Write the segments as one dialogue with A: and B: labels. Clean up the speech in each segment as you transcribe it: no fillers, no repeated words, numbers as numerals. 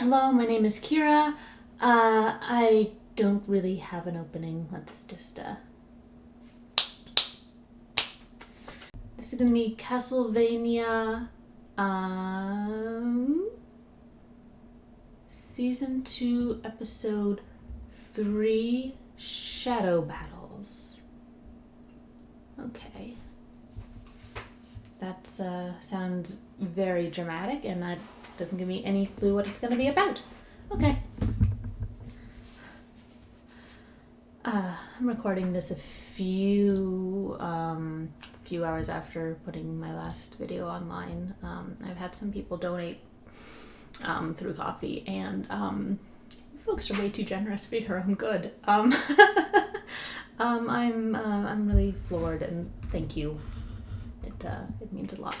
A: hello, my name is Kira. I don't really have an opening. Let's just, This is gonna be Castlevania, Season 2, Episode 3, Shadow Battles. Okay. That sounds very dramatic, and that doesn't give me any clue what it's going to be about. Okay. I'm recording this a few hours after putting my last video online. I've had some people donate through Coffee, and folks are way too generous for your own good. I'm really floored, and thank you. It means a lot.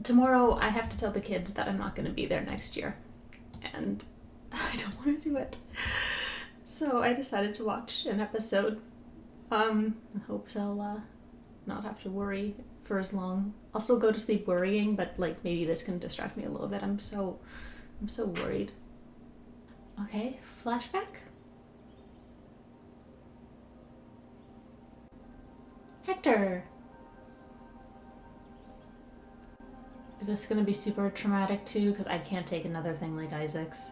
A: Tomorrow I have to tell the kids that I'm not going to be there next year, and I don't want to do it. So I decided to watch an episode. I hope I'll not have to worry for as long. I'll still go to sleep worrying, but like maybe this can distract me a little bit. I'm so worried. Okay, flashback. Hector. Is this going to be super traumatic too? Because I can't take another thing like Isaac's.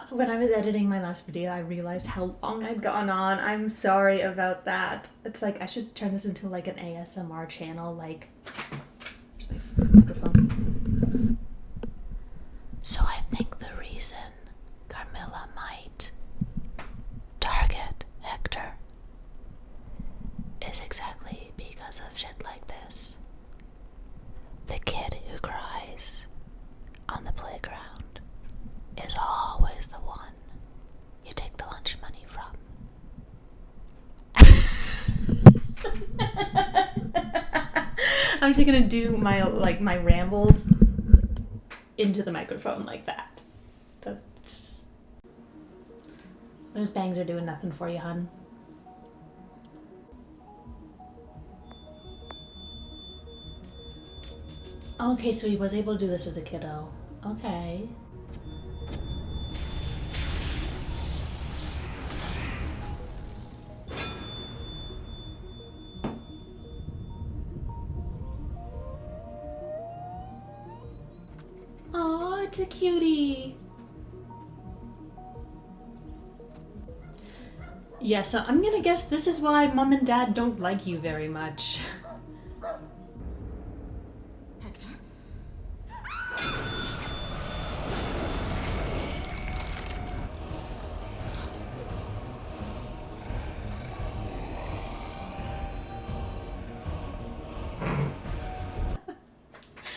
A: When I was editing my last video, I realized how long I'd gone on. I'm sorry about that. It's like I should turn this into like an ASMR channel, like microphone. So I think the reason Carmilla might target Hector is exactly because of shit like this. The kid who cries on the playground is always the one you take the lunch money from. I'm just gonna do my rambles into the microphone like that. Those bangs are doing nothing for you, hun. Okay, so he was able to do this as a kiddo. Okay. Aw, it's a cutie. Yeah, so I'm gonna guess this is why Mom and Dad don't like you very much.
B: Hector?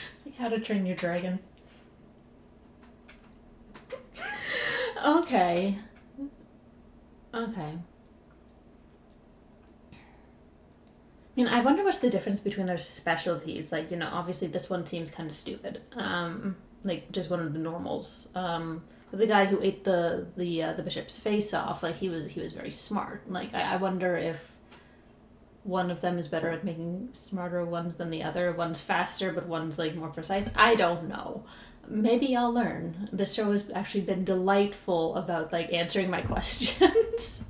A: It's like How to Train Your Dragon. Okay. I mean, I wonder what's the difference between their specialties. Like, obviously this one seems kind of stupid. Like just one of the normals. But the guy who ate the bishop's face off, like he was very smart. Like I wonder if one of them is better at making smarter ones than the other. One's faster, but one's like more precise. I don't know. Maybe I'll learn. This show has actually been delightful about like answering my questions.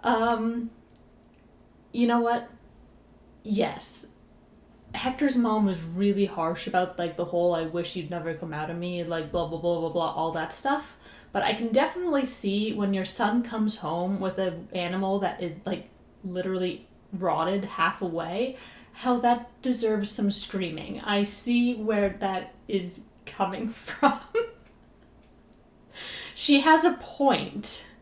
A: You know what? Yes. Hector's mom was really harsh about like the whole I wish you'd never come out of me, like blah blah blah blah blah, all that stuff. But I can definitely see when your son comes home with an animal that is like literally rotted half away, how that deserves some screaming. I see where that is coming from. She has a point.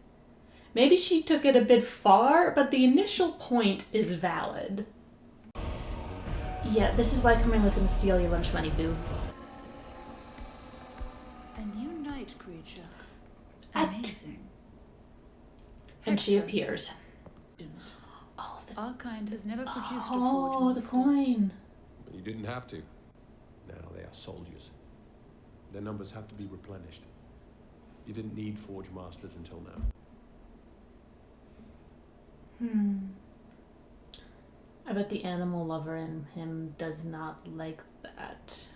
A: Maybe she took it a bit far, but the initial point is valid. Yeah, this is why Carmela's gonna steal your lunch money, boo.
B: A new night creature. Amazing.
A: And she appears.
B: Our kind has never produced a
A: Oh, the coin.
C: You didn't have to. Now they are soldiers. Their numbers have to be replenished. You didn't need Forge Masters until now.
A: I bet the animal lover in him does not like that.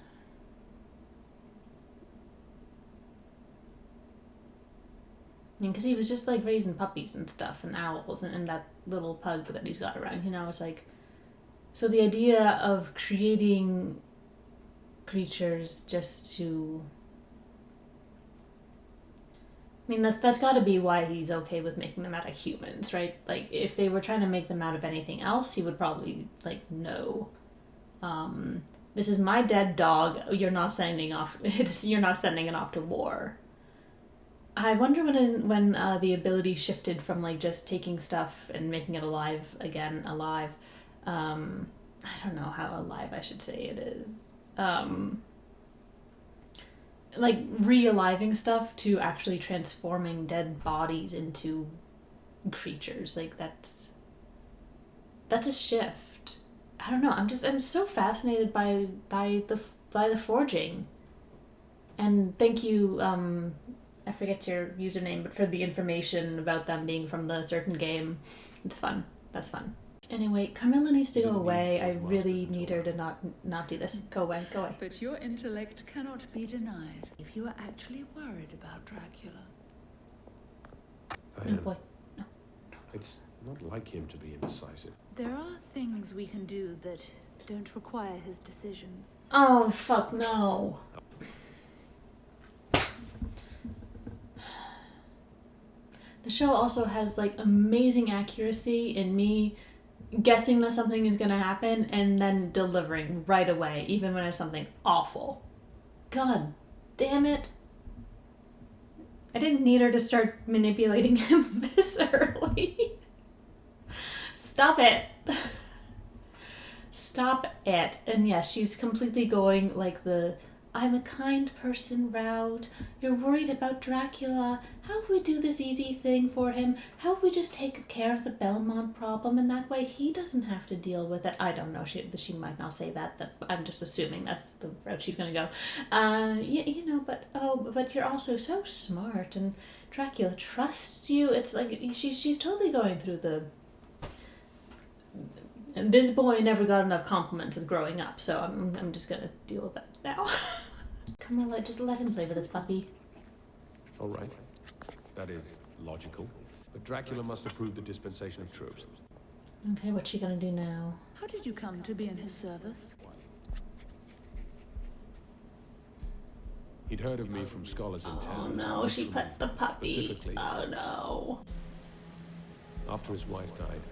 A: I mean, because he was just like raising puppies and stuff and owls and that little pug that he's got around, you know, it's like... So the idea of creating creatures just to... I mean, that's got to be why he's okay with making them out of humans, right? Like, if they were trying to make them out of anything else, he would probably, like, no. This is my dead dog. You're not sending off. You're not sending it off to war. I wonder when the ability shifted from, like, just taking stuff and making it alive again, alive. I don't know how alive I should say it is. Like re-aliving stuff to actually transforming dead bodies into creatures. Like that's a shift. I don't know. I'm so fascinated by the forging. And thank you, I forget your username, but for the information about them being from the certain game. It's fun. That's fun. Anyway, Carmilla needs to go away. I really need her to not do this. Go away, go away.
B: But your intellect cannot be denied. If you are actually worried about Dracula.
C: I
A: No,
C: am.
A: boy. No.
C: It's not like him to be indecisive.
B: There are things we can do that don't require his decisions.
A: Oh, fuck no. The show also has, like, amazing accuracy in me guessing that something is going to happen and then delivering right away, even when it's something awful. God damn it. I didn't need her to start manipulating him this early. Stop it. Stop it. And yes, she's completely going like the I'm a kind person route. You're worried about Dracula. How would we do this easy thing for him? How would we just take care of the Belmont problem and that way he doesn't have to deal with it? I don't know. She might not say that I'm just assuming that's the route she's going to go. You know, but you're also so smart and Dracula trusts you. It's like she's totally going through the... And this boy never got enough compliments as growing up, so I'm just gonna deal with that now. Carmela, just let him play with his puppy.
C: All right. That is logical. But Dracula must approve the dispensation of troops.
A: Okay, what's she gonna do now?
B: How did you come to be in his service?
C: He'd heard of me from scholars in town.
A: Oh no, she pet the puppy.
C: Specifically.
A: Oh no.
C: After his wife died,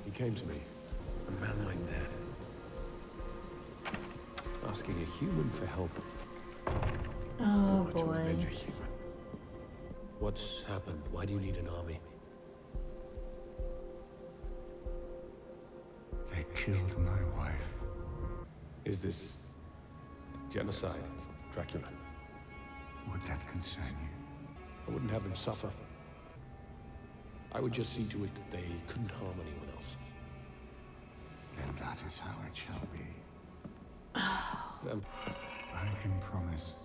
C: he came to me, a man like that, asking a human for help.
A: Oh
C: To avenge
A: boy.
C: a human. What's happened? Why do you need an army?
D: They killed my wife.
C: Is this genocide, Dracula?
D: Would that concern you?
C: I wouldn't have them suffer. I would just see to it that they couldn't harm anyone else.
D: Then that is how it shall be.
C: Um,
D: I can promise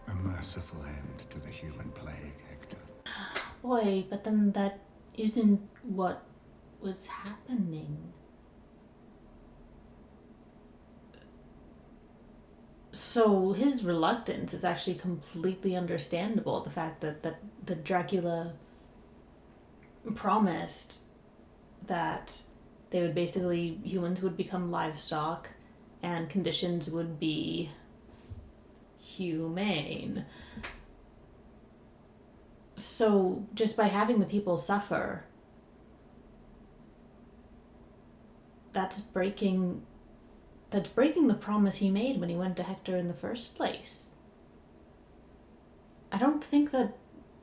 D: a merciful end to the human plague, Hector.
A: Boy, but then that isn't what was happening. So his reluctance is actually completely understandable. The fact that Dracula promised that they would basically, humans would become livestock and conditions would be humane. So just by having the people suffer, that's breaking the promise he made when he went to Hector in the first place. I don't think that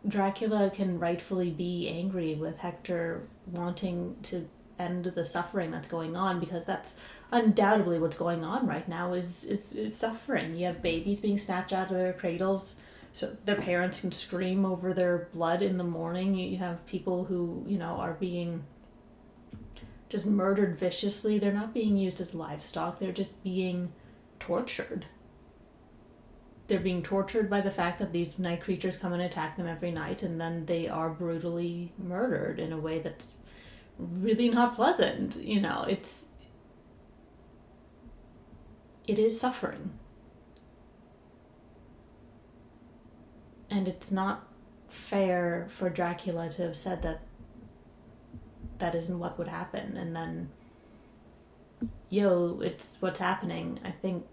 A: Dracula can rightfully be angry with Hector wanting to end the suffering that's going on, because that's undoubtedly what's going on right now is suffering. You have babies being snatched out of their cradles so their parents can scream over their blood in the morning. You have people who, you know, are being just murdered viciously. They're not being used as livestock. They're just being tortured. they're being tortured by the fact that these night creatures come and attack them every night, and then they are brutally murdered in a way that's really not pleasant. You know, it is suffering. And it's not fair for Dracula to have said that that isn't what would happen, and then, it's what's happening. I think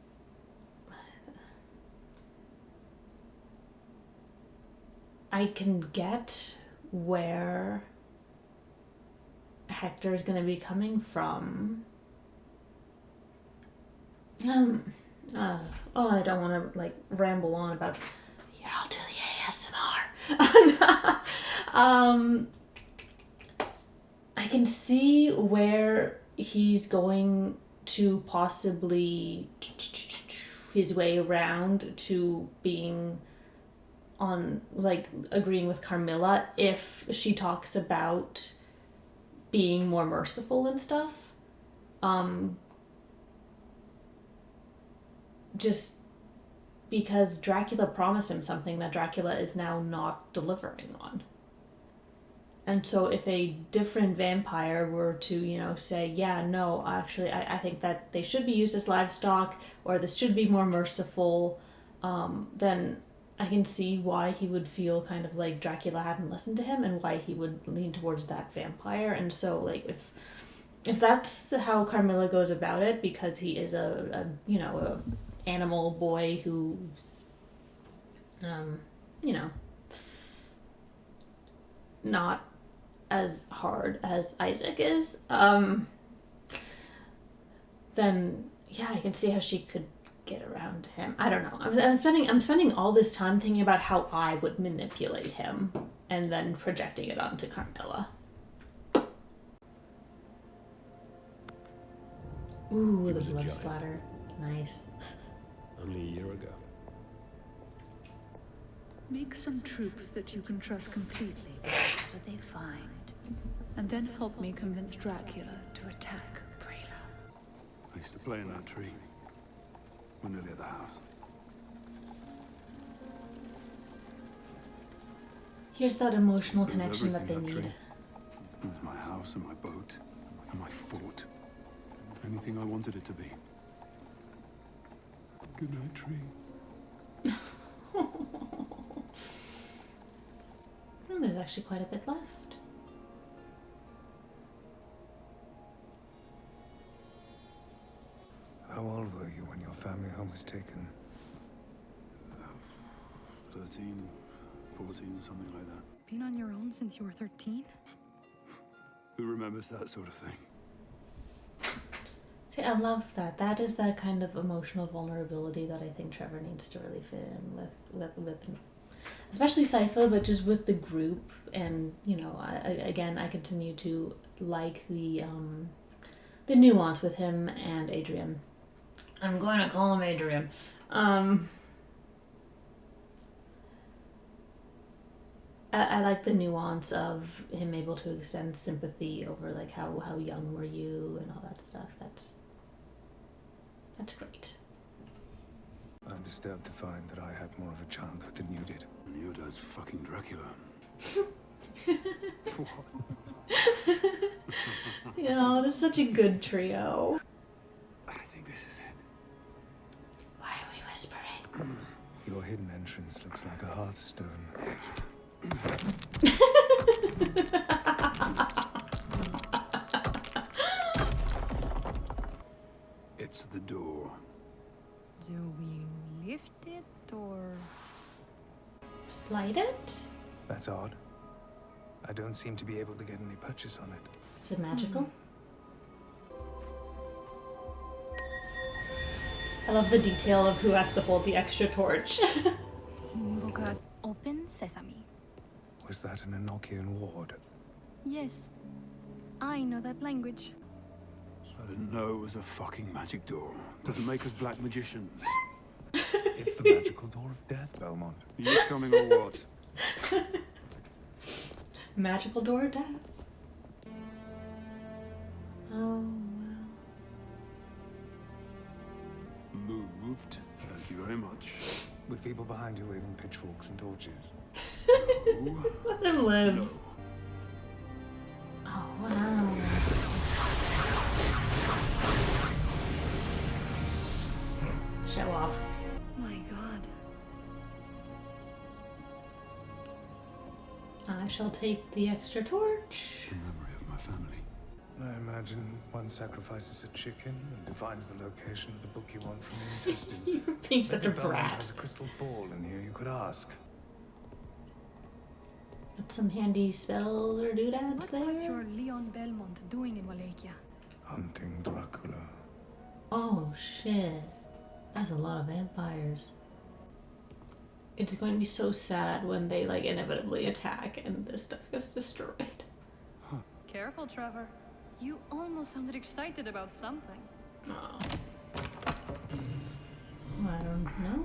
A: I can get where Hector is going to be coming from. I don't want to ramble on about. Here, I'll do the ASMR. I can see where he's going to possibly his way around to being on, agreeing with Carmilla if she talks about being more merciful and stuff. Just because Dracula promised him something that Dracula is now not delivering on. And so if a different vampire were to, say, yeah, no, actually, I think that they should be used as livestock, or this should be more merciful, then I can see why he would feel kind of like Dracula hadn't listened to him, and why he would lean towards that vampire. And so, if that's how Carmilla goes about it, because he is a animal boy who's, not as hard as Isaac is, then yeah, I can see how she could get around him. I don't know. I'm spending all this time thinking about how I would manipulate him, and then projecting it onto Carmilla. Ooh, the blood splatter. Nice.
C: Only a year ago.
B: Make some troops that you can trust completely, whatever they find. And then help me convince Dracula to attack Prela.
E: I used to play in that tree. We're nearly at the house.
A: Here's that emotional
E: There's
A: connection that they
E: everything
A: need.
E: tree. There's my house and my boat and my fort. Anything I wanted it to be. Good night, tree.
A: Oh, there's actually quite a bit left.
F: How old were you when your family home was taken?
E: 13, 14, something like that.
G: Been on your own since you were 13?
E: Who remembers that sort of thing?
A: See, I love that. That is that kind of emotional vulnerability that I think Trevor needs to really fit in with especially Sypha, but just with the group. And I continue to like the nuance with him and Adrian. I'm going to call him Adrian. I like the nuance of him able to extend sympathy over how young were you and all that stuff. That's great.
F: I'm disturbed to find that I had more of a childhood than you did.
E: And your dad's fucking Dracula.
A: This is such a good trio.
E: I think this is it.
A: Why are we whispering?
F: Your hidden entrance looks like a hearthstone.
E: It's the door.
G: Do we lift it or...
A: Slide it?
F: That's odd. I don't seem to be able to get any purchase on it.
A: Is it magical? I love the detail of who has to hold the extra torch.
G: Invoca open sesame.
F: Was that an Enochian ward?
G: Yes, I know that language.
E: I didn't know it was a fucking magic door. Doesn't make us black magicians.
F: It's the magical door of death, Belmont.
E: Are you coming or what?
A: Magical door of death. Oh,
E: Moved. Thank you very much.
F: With people behind you waving pitchforks and torches.
A: Let him live. Oh, wow. Show off.
G: My god.
A: I shall take the extra torch.
E: In memory of my family.
F: I imagine one sacrifices a chicken and defines the location of the book you want from the intestines.
A: You're being such a
F: Maybe Belmont
A: brat.
F: has a crystal ball in here you could ask.
A: Got some handy spells or doodads
G: What was
A: there?
G: your Leon Belmont doing in Wallachia?
F: Hunting Dracula.
A: Oh shit. That's a lot of vampires. It's going to be so sad when they like inevitably attack and this stuff gets destroyed.
G: Careful, Trevor. You almost sounded excited about something.
A: Oh. I don't know.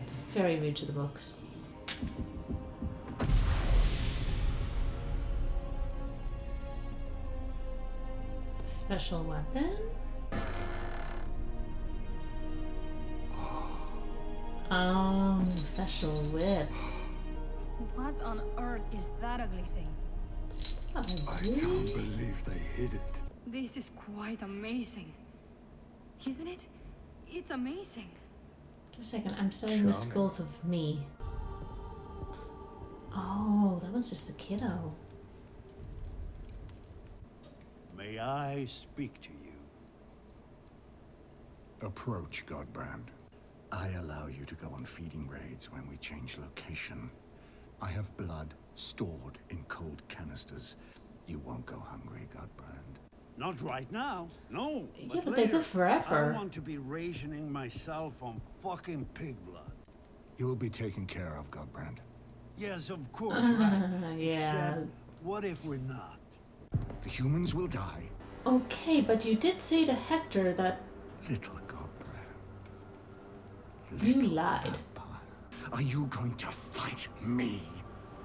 A: It's very rude to the books. Special weapon? Special whip.
G: What on earth is that ugly thing?
E: I don't believe they hid it.
G: This is quite amazing. Isn't it? It's amazing.
A: Just a second, I'm studying the skulls of me. Oh, that one's just a kiddo.
H: May I speak to you?
D: Approach, Godbrand. I allow you to go on feeding raids when we change location. I have blood stored in cold canisters. You won't go hungry, Godbrand.
H: Not right now, no.
A: Yeah, but they
H: later.
A: live forever.
H: I don't want to be rationing myself on fucking pig blood.
D: You'll be taken care of, Godbrand.
H: Yes, of course, right.
A: Yeah.
H: Except, what if we're not?
D: The humans will die.
A: Okay, but you did say to Hector that
D: Little Godbrand.
A: you lied.
D: Vampire. Are you going to fight me,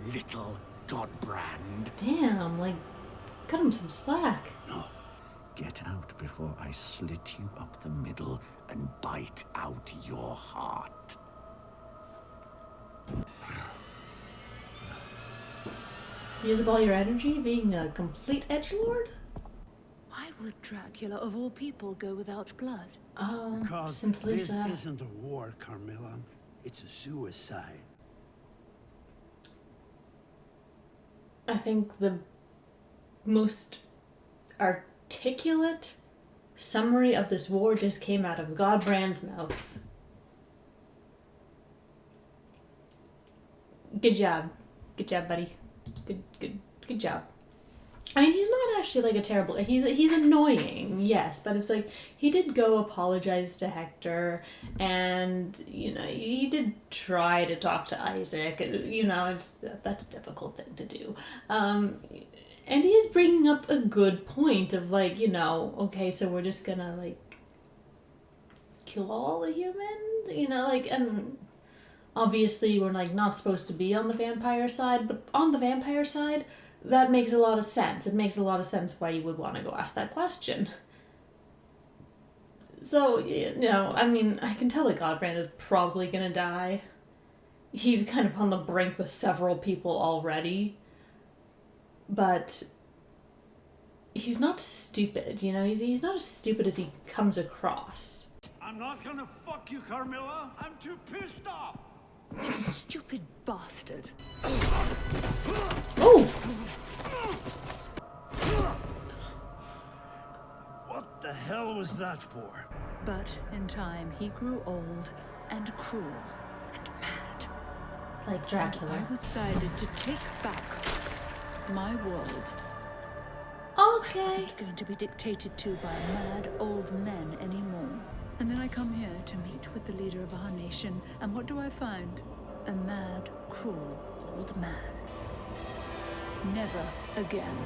D: little Godbrand?
A: Damn, like, cut him some slack.
H: No.
D: Get out before I slit you up the middle and bite out your heart.
A: Use up all your energy being a complete edgelord?
B: Why would Dracula, of all people, go without blood?
H: Because
A: Since
H: this
A: Lisa...
H: isn't a war, Carmilla. It's a suicide.
A: I think the most articulate summary of this war just came out of Godbrand's mouth. Good job. Good job, buddy. Good job. I mean, he's not actually like a terrible... He's annoying, yes, but it's like, he did go apologize to Hector, and, you know, he did try to talk to Isaac, you know, that's a difficult thing to do. And he is bringing up a good point of, like, you know, okay, so we're just gonna, like, kill all the humans? You know, like, and obviously we're, like, not supposed to be on the vampire side, but on the vampire side... that makes a lot of sense. It makes a lot of sense why you would want to go ask that question. So, you know, I mean, I can tell that Godbrand is probably gonna die. He's kind of on the brink with several people already. But he's not stupid, you know? He's not as stupid as he comes across.
H: I'm not gonna fuck you, Carmilla. I'm too pissed off.
B: You stupid bastard.
A: Oh!
H: What the hell was that for?
B: But in time, he grew old and cruel and mad.
A: Like Dracula.
B: I decided to take back my world. I
A: Okay.
B: wasn't going to be dictated to by mad old men anymore. And then I come here to meet with the leader of our nation, and what do I find? A mad, cruel old man. Never again.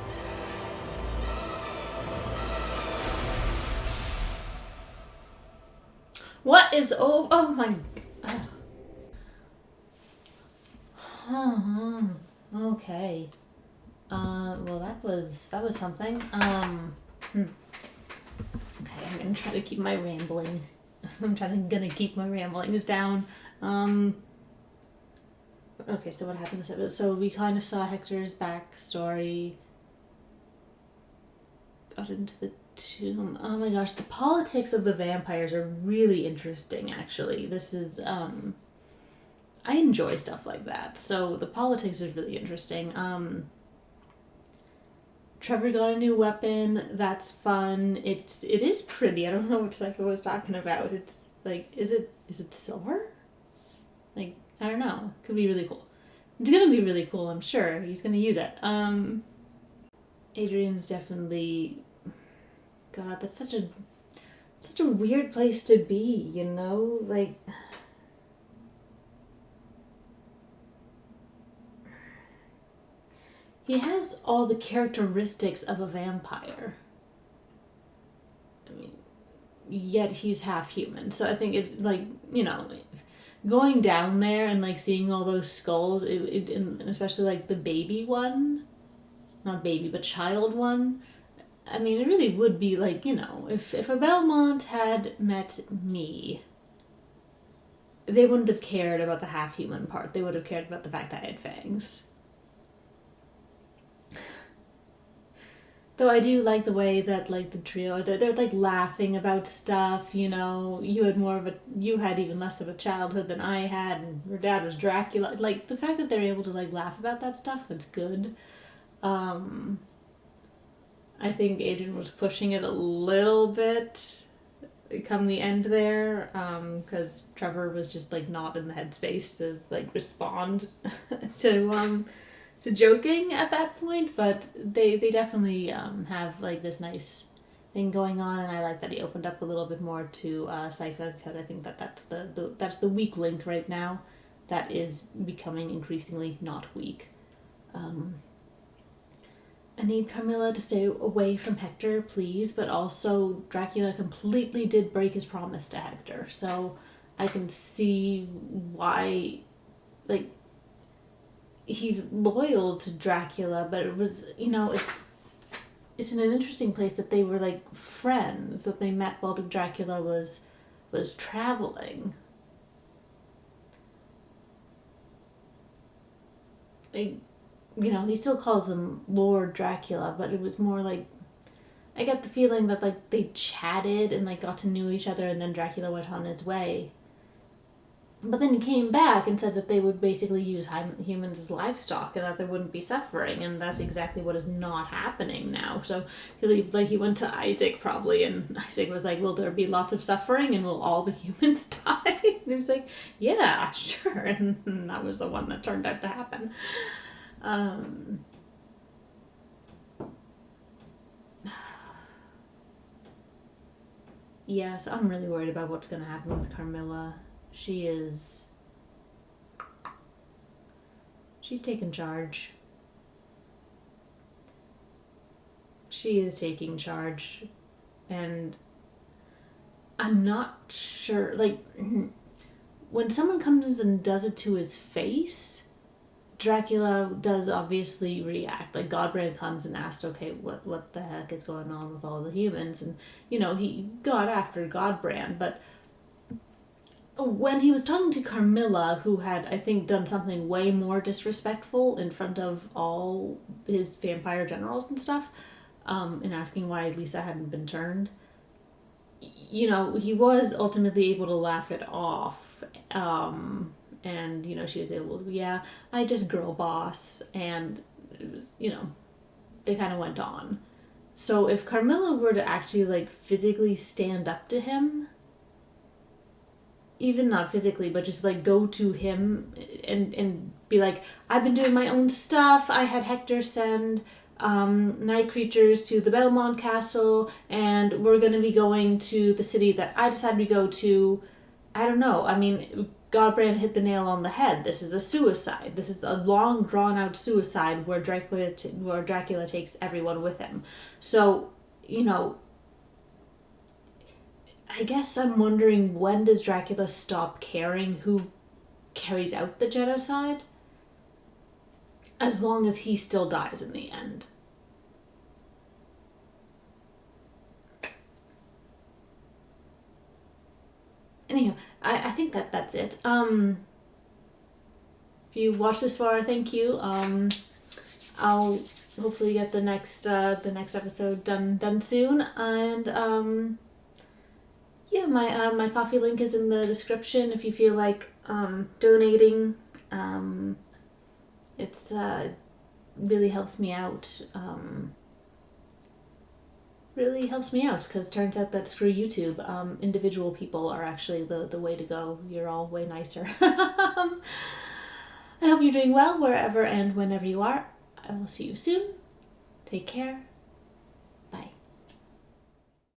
A: What is oh my okay. Well that was something. Okay, I'm gonna try to keep my rambling gonna keep my ramblings down. Okay, so what happened this episode? So we kind of saw Hector's backstory. Got into the tomb. Oh my gosh, the politics of the vampires are really interesting, actually. This is, I enjoy stuff like that. So the politics is really interesting. Trevor got a new weapon. That's fun. It is pretty. I don't know what I was talking about. It's like, is it silver? Like, I don't know. Could be really cool. It's gonna be really cool, I'm sure. He's gonna use it. Adrian's definitely... God, that's such a weird place to be, you know? Like... He has all the characteristics of a vampire. I mean, yet he's half human. So I think it's like, you know... Going down there and like seeing all those skulls, and especially like the baby one, not baby but child one, I mean it really would be like, you know, if a Belmont had met me, they wouldn't have cared about the half human part. They would have cared about the fact I had fangs. Though I do like the way that, like, the trio, they're like, laughing about stuff, you know. You had even less of a childhood than I had, and your dad was Dracula. Like, the fact that they're able to, like, laugh about that stuff, that's good. I think Adrian was pushing it a little bit come the end there, because Trevor was just, like, not in the headspace to, like, respond to joking at that point, but they definitely have like this nice thing going on, and I like that he opened up a little bit more to Sypha, because I think that's the weak link right now that is becoming increasingly not weak. I need Carmilla to stay away from Hector, please, but also Dracula completely did break his promise to Hector, so I can see why, like, he's loyal to Dracula, but it was, you know, it's in an interesting place that they were like friends, that they met while Dracula was traveling. Like, you know, he still calls him Lord Dracula, but it was more like, I get the feeling that like they chatted and like got to know each other, and then Dracula went on his way. But then he came back and said that they would basically use humans as livestock and that there wouldn't be suffering, and that's exactly what is not happening now. So he went to Isaac probably, and Isaac was like, will there be lots of suffering and will all the humans die? And he was like, yeah, sure. And that was the one that turned out to happen. Yeah, so I'm really worried about what's going to happen with Carmilla. She's taken charge. She is taking charge. And I'm not sure, like, when someone comes and does it to his face, Dracula does obviously react. Like, Godbrand comes and asked, okay, what the heck is going on with all the humans? And, you know, he got after Godbrand, but when he was talking to Carmilla, who had, I think, done something way more disrespectful in front of all his vampire generals and stuff, and asking why Lisa hadn't been turned, you know, he was ultimately able to laugh it off. And, you know, she was able to, yeah, I just girl boss. And it was, you know, they kind of went on. So if Carmilla were to actually, like, physically stand up to him, even not physically, but just like go to him and be like, I've been doing my own stuff. I had Hector send night creatures to the Belmont Castle, and we're going to be going to the city that I decided to go to. I don't know. I mean, Godbrand hit the nail on the head. This is a suicide. This is a long, drawn-out suicide where Dracula takes everyone with him. So, you know, I guess I'm wondering, when does Dracula stop caring who carries out the genocide? As long as he still dies in the end. Anywho, I think that's it. If you watched this far, thank you. I'll hopefully get the next episode done soon, and yeah, my coffee link is in the description if you feel like donating. It's really helps me out. Really helps me out because turns out that screw YouTube, individual people are actually the way to go. You're all way nicer. I hope you're doing well wherever and whenever you are. I will see you soon. Take care.